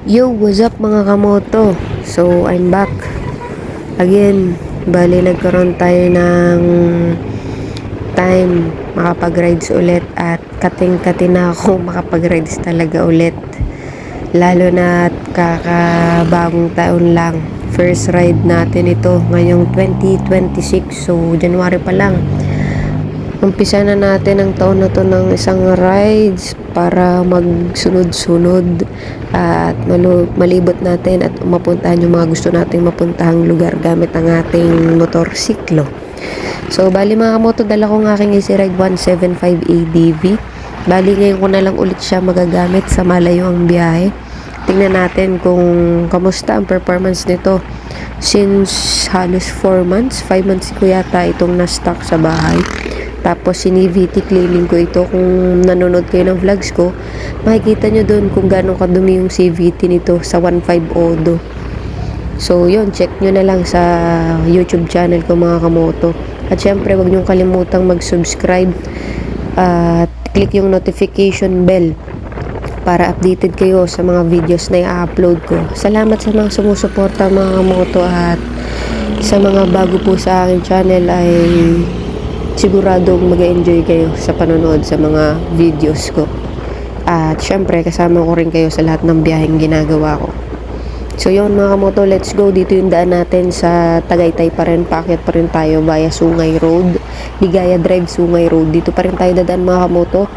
Yo, what's up mga kamoto? So, I'm back again. Bali, nagkaroon tayo ng time makapag-rides ulit at kating-kati na ako makapag-rides talaga ulit. Lalo na at kakabagong taon lang. First ride natin ito ngayong 2026. So, January pa lang. Umpisa na natin ang taon na to ng isang rides para magsunod-sunod at malibot natin at mapuntahan yung mga gusto nating mapuntahang lugar gamit ang ating motorsiklo. So, bali mga kamoto, dala ko ng aking Easy Ride 175 ADV. Bali ngayon ko na lang ulit siya magagamit sa malayo ang biyahe. Tingnan natin kung kamusta ang performance nito. Since halos 4 months, 5 months ko yata itong na-stock sa bahay. Tapos sinivity cleaning ko ito. Kung nanonood kayo ng vlogs ko, makikita nyo doon kung gano'ng kadumi yung CVT nito sa 1.5 Odo. So yun, check nyo na lang sa YouTube channel ko mga kamoto. At syempre, wag nyo kalimutang mag-subscribe at click yung notification bell para updated kayo sa mga videos na i-upload ko. Salamat sa mga sumusuporta mga kamoto, at sa mga bago po sa aking channel ay siguradong mag-enjoy kayo sa panonood sa mga videos ko. At syempre, kasama ko rin kayo sa lahat ng biyaheng ginagawa ko. So yun mga kamoto, let's go. Dito yung daan natin sa Tagaytay pa rin. Paakyat pa rin tayo via Sungay Road, Ligaya Drive, Sungay Road. Dito pa rin tayo dadaan mga kamoto,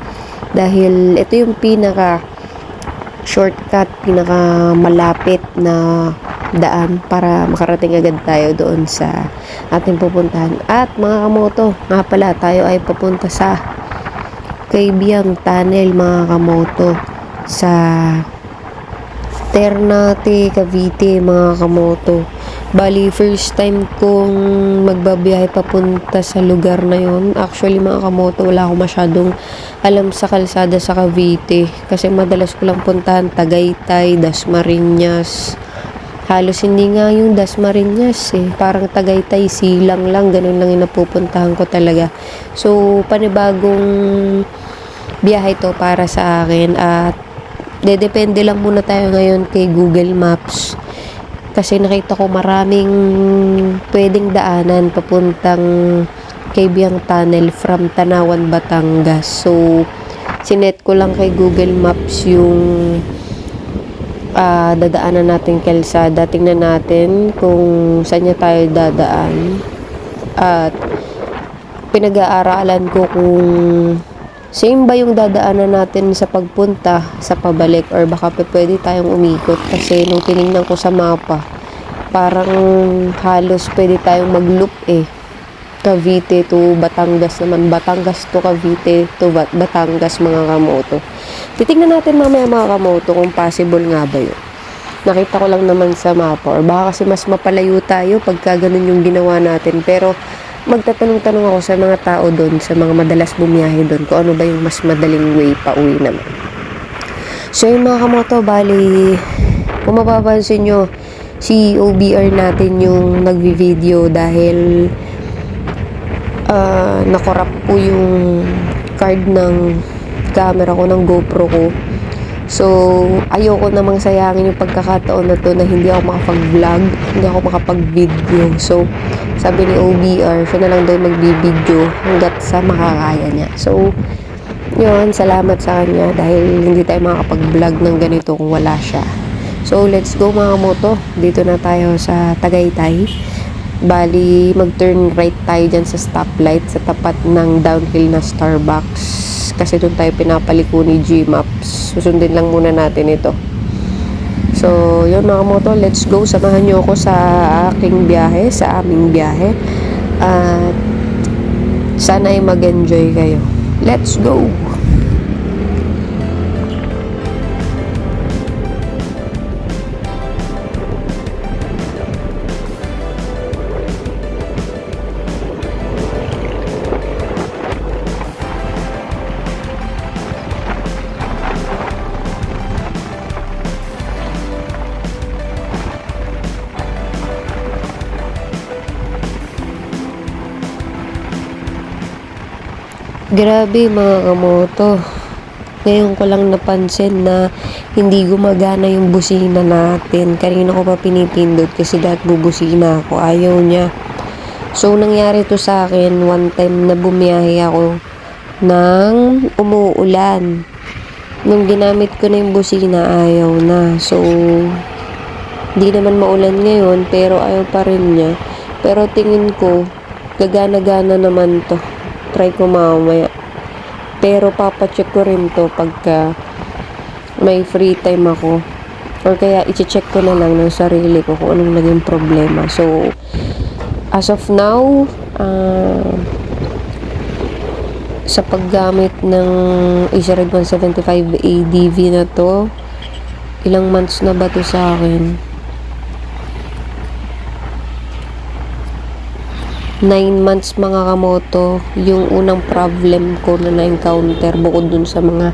dahil ito yung pinaka shortcut, pinaka malapit na daan para makarating agad tayo doon sa ating pupuntahan. At mga kamoto, nga pala, tayo ay papunta sa Kaibiyang Tunnel mga kamoto, sa Ternate, Cavite mga kamoto. Bali, first time kong magbabiyahe papunta sa lugar na yon. Actually mga kamoto, wala akong masyadong alam sa kalsada sa Cavite, kasi madalas ko lang puntahan Tagaytay, Dasmariñas. Halos hindi nga yung Dasmariñas parang Tagaytay, Silang lang, ganun lang yung napupuntahan ko talaga. So panibagong biyahe to para sa akin, at depende lang muna tayo ngayon kay Google Maps, kasi nakita ko maraming pwedeng daanan papuntang Kaibiyang Tunnel from Tanawan, Batangas. So sinet ko lang kay Google Maps yung dadaanan natin kalsada. Tingnan natin kung saan niya tayo dadaan, at pinag-aaralan ko kung same ba yung dadaanan natin sa pagpunta sa pabalik, or baka pwede tayong umikot. Kasi nung tinignan ko sa mapa, parang halos pwede tayong mag-loop Cavite to Batangas naman, Batangas to Cavite to Batangas mga kamoto. Titignan natin mamaya mga kamoto kung possible nga ba yun. Nakita ko lang naman sa mapa, or baka kasi mas mapalayo tayo pagka ganun yung ginawa natin. Pero magtatanong-tanong ako sa mga tao doon, sa mga madalas bumiyahe doon, kung ano ba yung mas madaling way pa uwi naman. So yung mga kamoto, bali, kung mapapansin nyo, si OBR natin yung nagvi-video dahil nakorap po yung card ng camera ko, ng GoPro ko. So ayoko namang sayangin yung pagkakataon na to na hindi ako makapag-vlog, hindi ako makapag-video. So sabi ni OBR, siya na lang daw magbibideo hanggat sa makakaya niya. So yun, salamat sa kanya dahil hindi tayo makakapag-vlog ng ganito kung wala siya. So let's go mga moto, dito na tayo sa Tagaytay. Bali, mag-turn right tayo dyan sa stoplight sa tapat ng downhill na Starbucks, kasi doon tayo pinapaliko ni Gmaps. Susundin lang muna natin ito. So yun mga moto, let's go. Samahan nyo ako sa aking biyahe, sa aming biyahe, at sana ay mag-enjoy kayo. Let's go! Grabe mga kamoto, Ngayon ko lang napansin na hindi gumagana yung busina natin. Kanina ko pa pinipindot kasi dahil bubusina ako. Ayaw niya. So, nangyari to sa akin one time na bumiyahe ako ng umuulan. Nung ginamit ko na yung busina, ayaw na. So, di naman maulan ngayon, pero ayaw pa rin niya. Pero tingin ko, gagana-gana naman to. Try ko mamaya. Pero papacheck ko rin to pagka may free time ako. Or kaya i-check ko na lang ng sarili ko kung anong naging problema. So, as of now, sa paggamit ng Acer 175 ADV na to, ilang months na ba to sa akin? 9 months mga kamoto, yung unang problem ko na na-encounter bukod dun sa mga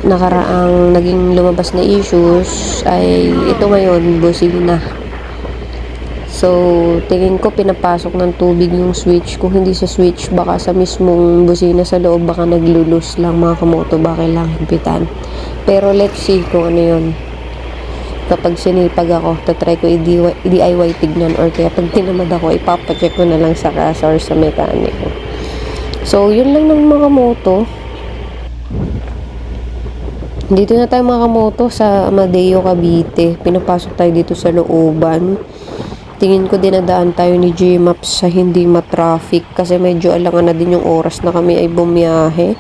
nakaraang naging lumabas na issues ay ito ngayon, busina. So, tingin ko pinapasok ng tubig yung switch. Kung hindi sa switch, baka sa mismong busina sa loob, baka naglulus lang mga kamoto, baka lang higpitan. Pero let's see kung ano yun. Kapag sinipag ako, tatry ko i-DIY tignan, or kaya pag tinamad ako, ipapacheck ko na lang sa kasa or sa mekaniko. So, yun lang ng mga moto. Dito na tayo mga moto sa Amadeo, Cavite. Pinapasok tayo dito sa looban. Tingin ko dinadaan tayo ni Gmaps sa hindi matraffic kasi medyo alangan na din yung oras na kami ay bumiyahe.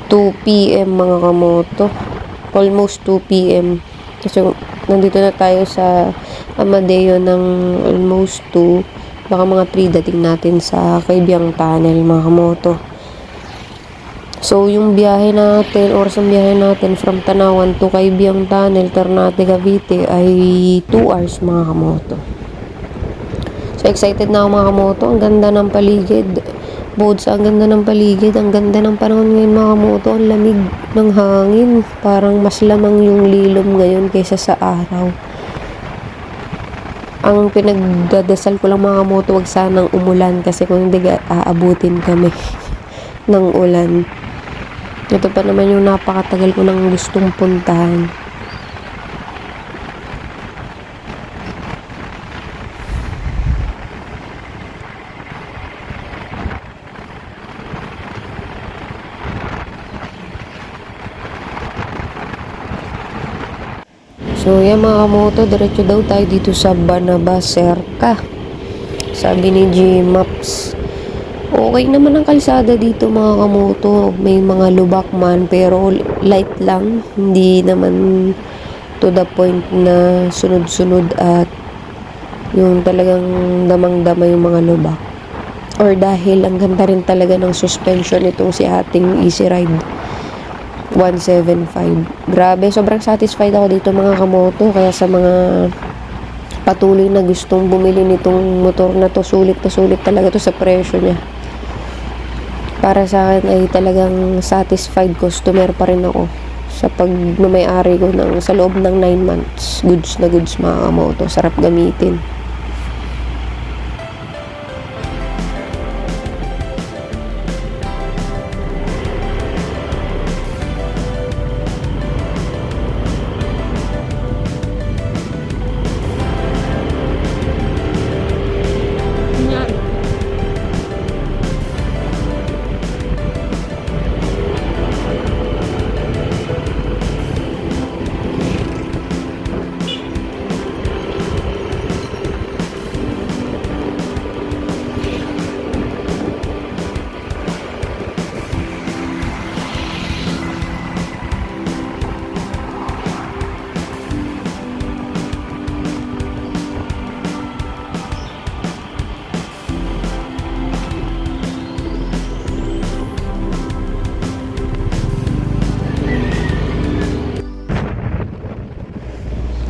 2 PM mga kamoto. Almost 2 PM. Kasi nandito na tayo sa Amadeo ng almost 2. Baka mga 3 dating natin sa Kaibiyang Tunnel mga kamoto. So yung biyahe natin, oras ng biyahe natin from Tanawan to Kaibiyang Tunnel, Ternate, Cavite ay 2 hours mga kamoto. So excited na ako mga kamoto. Ang ganda ng paligid. Bukod sa ang ganda ng paligid, ang ganda ng panahon ngayon mga kamoto, ang lamig ng hangin. Parang mas lamang yung lilom ngayon kaysa sa araw. Ang pinagdadasal ko lang mga kamoto, wag sanang umulan kasi kung hindi aabutin kami ng ulan. Ito pa naman yung napakatagal ko nang gustong puntahan. So, yan mga kamoto, diretso daw tayo dito sa Banaba Cerca. Sabi ni Gmaps. Okay naman ang kalsada dito mga kamoto. May mga lubak man, pero light lang. Hindi naman to the point na sunod-sunod at yung talagang damang-dama yung mga lubak. Or dahil ang ganda rin talaga ng suspension itong si ating Easy Ride 175. Grabe, sobrang satisfied ako dito mga kamoto. Kaya sa mga patuloy na gustong bumili nitong motor na to, sulit talaga to sa presyo niya. Para sa akin ay talagang satisfied customer pa rin ako sa pagmamayari ko ng sa loob ng 9 months. Goods na goods mga kamoto. Sarap gamitin.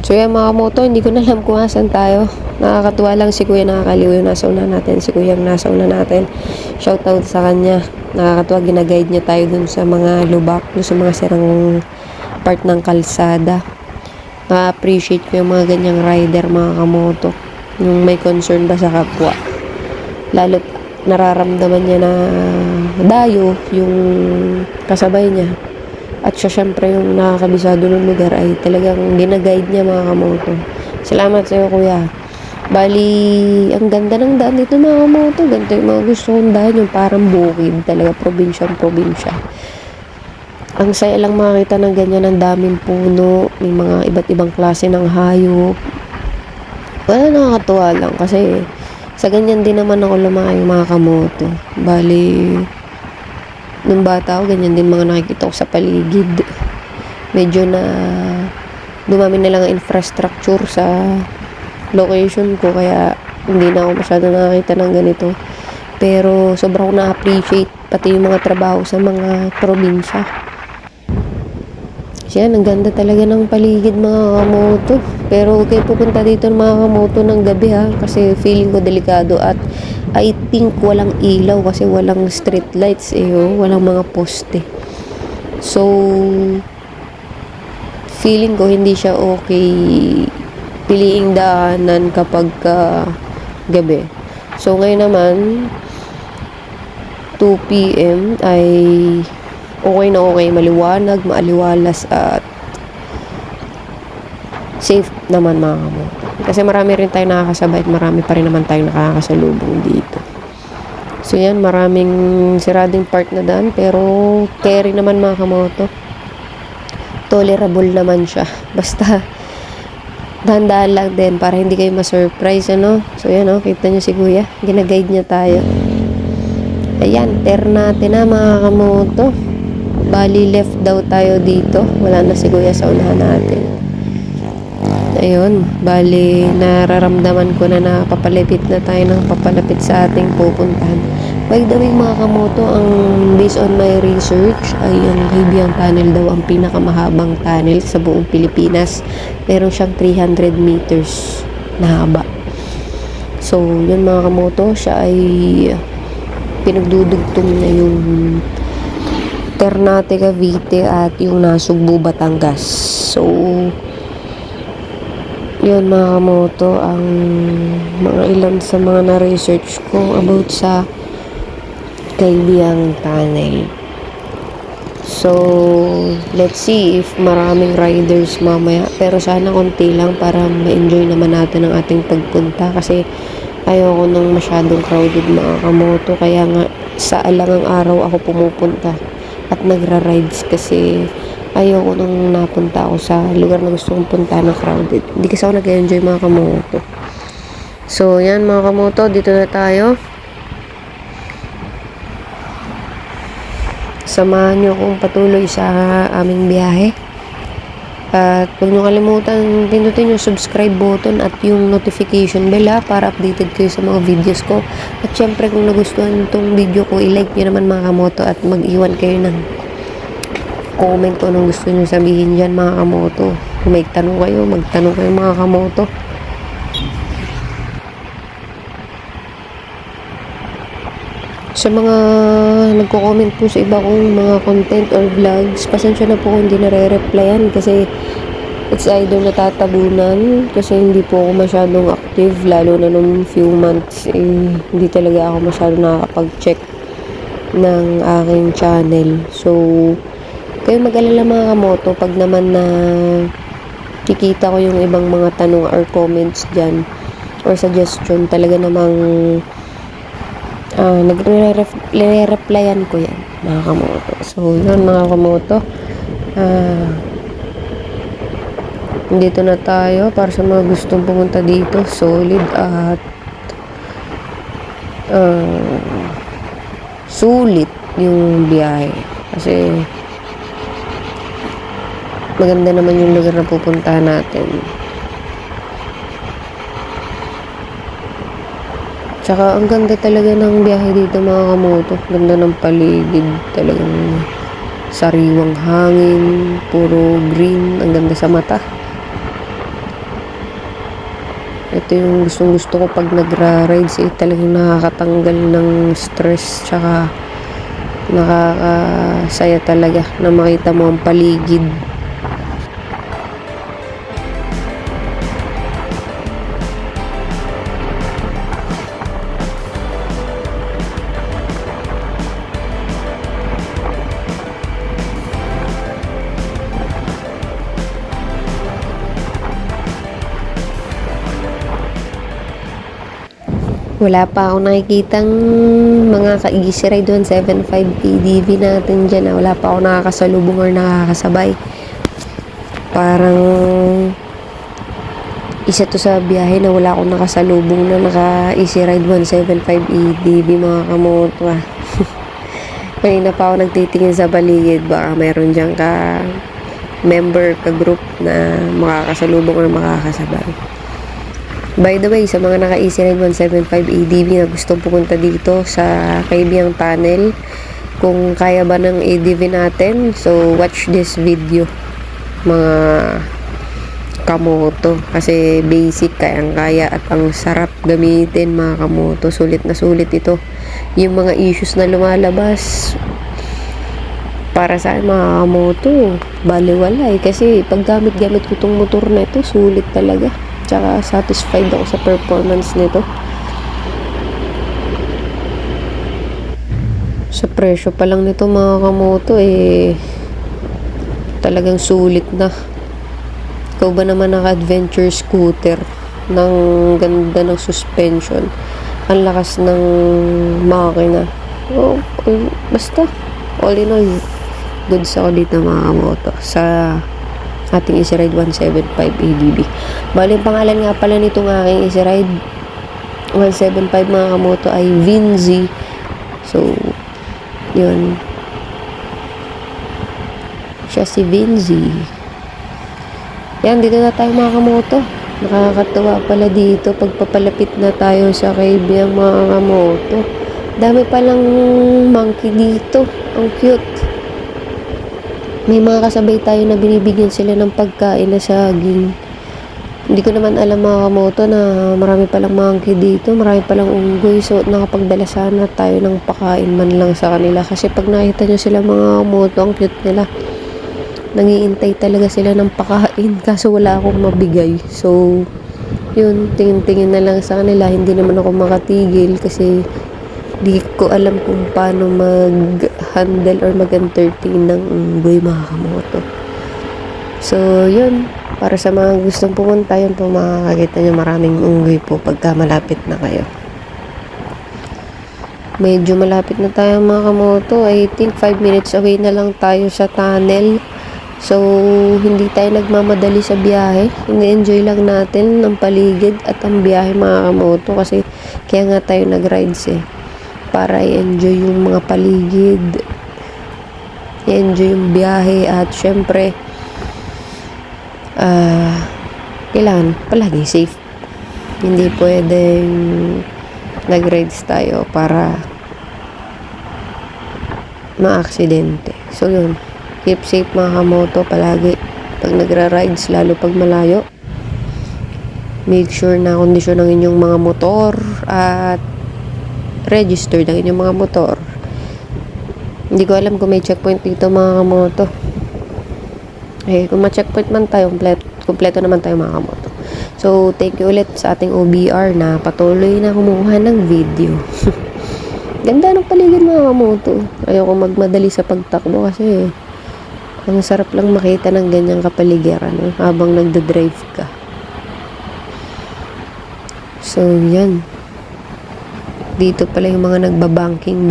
So yan mga moto, hindi ko na alam kung asan tayo. Nakakatuwa lang si Kuya, nakakaliw yung nasa una natin. Si Kuya yung nasa una natin. Shoutout sa kanya. Nakakatuwa, ginaguide niya tayo dun sa mga lubak, dun sa mga sirang part ng kalsada. Na-appreciate ko yung mga ganyang rider mga kamoto. Yung may concern ba sa kapwa. Lalo nararamdaman niya na dayo yung kasabay niya. At siya syempre yung nakakabisado ng lugar ay talagang ginaguide niya mga kamoto. Salamat sa'yo kuya. Bali, ang ganda ng daan dito mga kamoto. Ganito yung mga gusto kong daan, yung parang bukid. Talaga probinsya. Ang saya lang makita ng ganyan, ang daming puno. May mga iba't ibang klase ng hayop. Wala, nakakatuwa lang kasi sa ganyan din naman ako lumaki mga kamoto. Bali, nung bata ako, ganyan din mga nakikita ko sa paligid. Medyo na dumami na lang ang infrastructure sa location ko, kaya hindi na ako masyado nakakita ng ganito. Pero sobrang na-appreciate pati yung mga trabaho sa mga probinsya. Yan, ang ganda talaga ng paligid mga kamoto. Pero huwag kayo pupunta dito mga kamoto ng gabi ha, kasi feeling ko delikado. At I think walang ilaw kasi walang street lights walang mga poste. So feeling ko hindi siya okay piliing daanan kapag gabi. So ngayon naman 2 PM ay okay na okay, maliwanag, maaliwalas at safe naman mga kamoto. Kasi marami rin tayong nakakasabay at marami pa rin naman tayong nakakasalubong dito. So yan, maraming sirading part na daan pero carry naman mga kamoto. Tolerable naman siya. Basta dahan-dahan lang din para hindi kayo ma-surprise So yan kita nyo si kuya, ginaguide niya tayo. Ayan, natin na mga kamoto. Bali left daw tayo dito, wala na si kuya sa unahan natin. Ayun, bali nararamdaman ko na papalapit na tayo ng papalapit sa ating pupuntahan. By the way mga kamoto, ang based on my research ay ang Kaibiyang Tunnel daw ang pinakamahabang tunnel sa buong Pilipinas. Meron siyang 300 meters na haba. So yun mga kamoto, siya ay pinagdudugtong na yung Ternate, Cavite at yung Nasugbu, Batangas. So yun mga kamoto, ang mga ilan sa mga na-research ko about sa Kaibiyang Tunnel. So let's see if maraming riders mamaya, pero sana konti lang para ma-enjoy naman natin ang ating pagpunta kasi ayoko nung masyadong crowded mga kamoto. Kaya nga sa alangang araw ako pumupunta at nagra-rides kasi ayoko nung napunta ako sa lugar na gusto kong punta na crowded. Hindi kasi ako nag-enjoy mga kamoto. So yan mga kamoto, dito na tayo. Samahan nyo kung patuloy sa aming biyahe. At huwag nyo kalimutan pindutin yung subscribe button at yung notification bell para updated kayo sa mga videos ko. At syempre kung nagustuhan itong video ko, i-like nyo naman mga kamoto at mag-iwan kayo ng comment kung anong gusto nyo sabihin dyan mga kamoto. Kung may tanong kayo, magtanong kayo mga kamoto. Sa mga nagko-comment po sa iba kong mga content or vlogs, pasensya na po kung hindi nare-replyan kasi it's either natatabunan kasi hindi po ako masyadong active, lalo na nung few months hindi talaga ako masyadong nakakapag-check ng aking channel. So kayo mag-alala mga kamoto pag naman na kikita ko yung ibang mga tanong or comments dyan or suggestion, talaga namang nagre-replyan ko yan mga kamoto. So yun mga kamoto, dito na tayo para sa mga gustong pumunta dito. Solid at sulit yung biyahe kasi maganda naman yung lugar na pupuntahan natin. Tsaka ang ganda talaga ng biyahe dito mga kamoto. Ganda ng paligid, talagang sariwang hangin, puro green, ang ganda sa mata. Ito yung gustong gusto ko pag nagra-rides, talagang nakakatanggal ng stress, tsaka nakakasaya talaga na makita mo ang paligid. Wala pa ako nakikitang mga ka-easy ride 175 ADV natin dyan. Wala pa ako nakakasalubong or nakakasabay. Parang isa to sa biyahe na wala akong nakasalubong na naka-easy ride 175 ADV mga kamoto. Kanina pa ako nagtitingin sa paligid. Baka meron dyan ka member, ka group na makakasalubong or makakasabay. By the way, sa mga naka-easy ride 175 ADV na gustong pumunta dito sa Kaibiyang Tunnel, kung kaya ba ng ADV natin, so watch this video mga kamoto, kasi basic, kayang-kaya at ang sarap gamitin mga kamoto. Sulit na sulit ito. Yung mga issues na lumalabas para sa mga kamoto, baliwala kasi pag gamit-gamit ko itong motor na ito, sulit talaga. Tsaka satisfied ako sa performance nito. Sa presyo pa lang nito mga kamoto talagang sulit na. Ikaw ba naman naka-adventure scooter ng ganda ng suspension, ang lakas ng makina, basta all in all goods ako dito mga kamoto sa ating Easy Ride 175 ADV. Bali, ang pangalan nga pala nitong aking Easy Ride 175 mga kamoto ay Vinzi. So, yun. Siya si Vinzi. Yan, dito na tayo mga kamoto. Nakakatuwa pala dito pagpapalapit na tayo sa Kaibiyang mga kamoto. Dami palang monkey dito. Ang cute. May mga kasabay tayo na binibigyan sila ng pagkain na saging. Hindi ko naman alam mga kamoto na marami palang monkey dito, marami palang unggoy. So nakapagdala sana tayo ng pakain man lang sa kanila, kasi pag nakita nyo sila mga kamoto, ang cute nila. Nangiintay talaga sila ng pakain, kaso wala akong mabigay. So yun, tingin-tingin na lang sa kanila. Hindi naman ako makatigil kasi di ko alam kung paano mag-handle or mag-entertain ng unggoy mga kamoto. So yun, para sa mga gustong pumunta, yun po, makakakita nyo maraming unggoy po pagka malapit na kayo. Medyo malapit na tayo mga kamoto. I think 5 minutes away na lang tayo sa tunnel. So hindi tayo nagmamadali sa biyahe. Ini-enjoy lang natin ang paligid at ang biyahe mga kamoto, kasi kaya nga tayo nag-rides para i-enjoy yung mga paligid, i-enjoy yung biyahe, at syempre kailangan palagi safe. Hindi pwedeng nag-rides tayo para ma-aksidente. So yun, keep safe mga kamoto palagi pag nagra-rides, lalo pag malayo. Make sure na kondisyon ng inyong mga motor at registered ang inyong mga motor. Hindi ko alam kung may checkpoint dito mga kamoto. Kung ma-checkpoint man tayo, kompleto naman tayo mga kamoto. So thank you ulit sa ating OBR na patuloy na kumuha ng video. Ganda ng paligid mga kamoto. Ayoko magmadali sa pagtakbo kasi ang sarap lang makita ng ganyang kapaligiran habang nagda-drive ka. So yan, dito pala yung mga nagbabanking,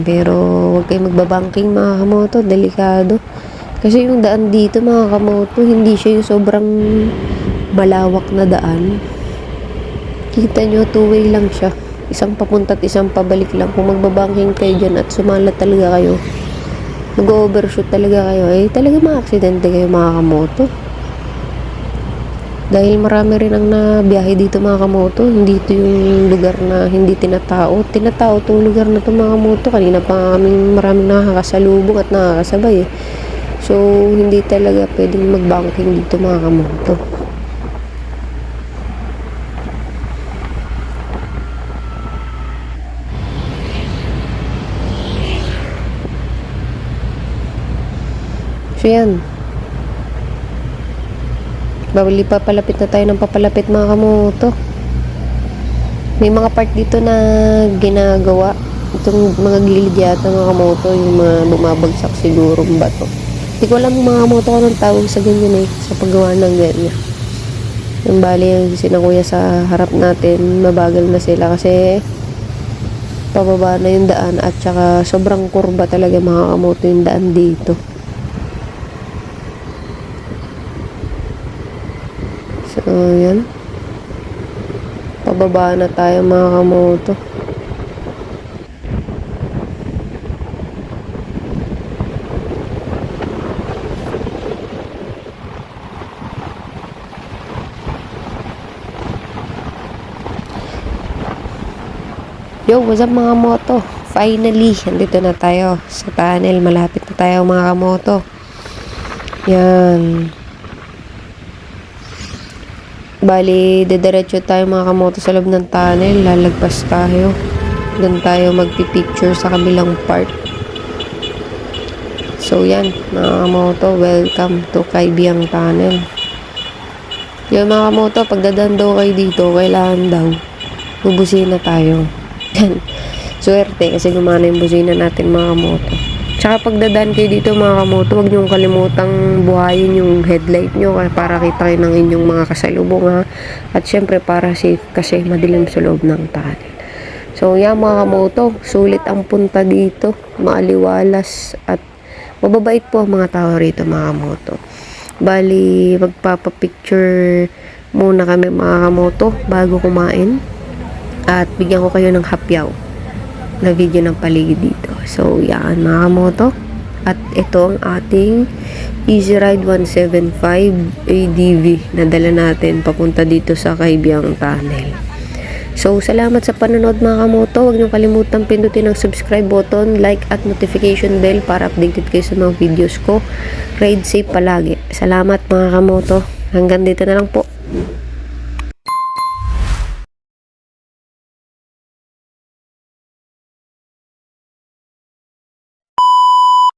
pero huwag kayong magbabanking mga kamoto, delikado. Kasi yung daan dito mga kamoto, hindi siya yung sobrang malawak na daan. Kita nyo, two-way lang siya. Isang papunta at isang pabalik lang. Kung magbabanking kayo dyan at sumalat talaga kayo, mag-overshoot talaga kayo, talaga ma-aksidente kayo mga kamoto. Dahil marami rin ang nabiyahe dito mga kamoto. Hindi ito yung lugar na hindi tinatao. Tinatao itong lugar na ito mga kamoto. Kanina pa maraming nakakasalubong at nakakasabay So hindi talaga pwedeng mag-banking dito mga kamoto. So yan, bawali pa, palapit na tayo ng papalapit mga kamoto. May mga part dito na ginagawa. Itong mga gilid yata mga kamoto, yung mga bumabagsak sigurong bato. Hindi ko alam mga kamoto kung anong tawag sa ganyan sa paggawa ng ganyan. Yung bali yung sinakuya sa harap natin, mabagal na sila kasi pababa na yung daan at saka sobrang kurba talaga mga kamoto yung daan dito. So, yan. Pababa na tayo mga kamoto. Yo, what's up mga moto? Finally, andito na tayo sa tunnel. Malapit na tayo mga kamoto. Yan. Bali, didiretso tayo mga kamoto sa loob ng tunnel. Lalagpas tayo. Doon tayo magpipicture sa kabilang part. So, yan. Mga kamoto, welcome to Kaibiyang Tunnel. Yan mga kamoto, pagdadaan daw kayo dito, kailangan daw bubusin na tayo. Swerte kasi gumana yung busina natin mga kamoto. Tsaka pagdadaan kayo dito mga kamoto, huwag niyong kalimutang buhayin yung headlight nyo para kita kayo ng inyong mga kasalubong ha. At syempre para safe kasi madilim sa loob ng tunnel. So yan mga kamoto, sulit ang punta dito, maaliwalas at mababait po ang mga tao rito mga kamoto. Bali magpapapicture muna kami mga kamoto bago kumain. At bigyan ko kayo ng hapyaw na video ng paligid dito. So, yan mga kamoto. At ito ang ating Easy Ride 175 ADV na dala natin papunta dito sa Kaibiyang Tunnel. So, salamat sa panonood mga kamoto. Huwag niyo kalimutan pindutin ang subscribe button, like at notification bell para updated kayo sa mga videos ko. Ride safe palagi. Salamat mga kamoto. Hanggang dito na lang po.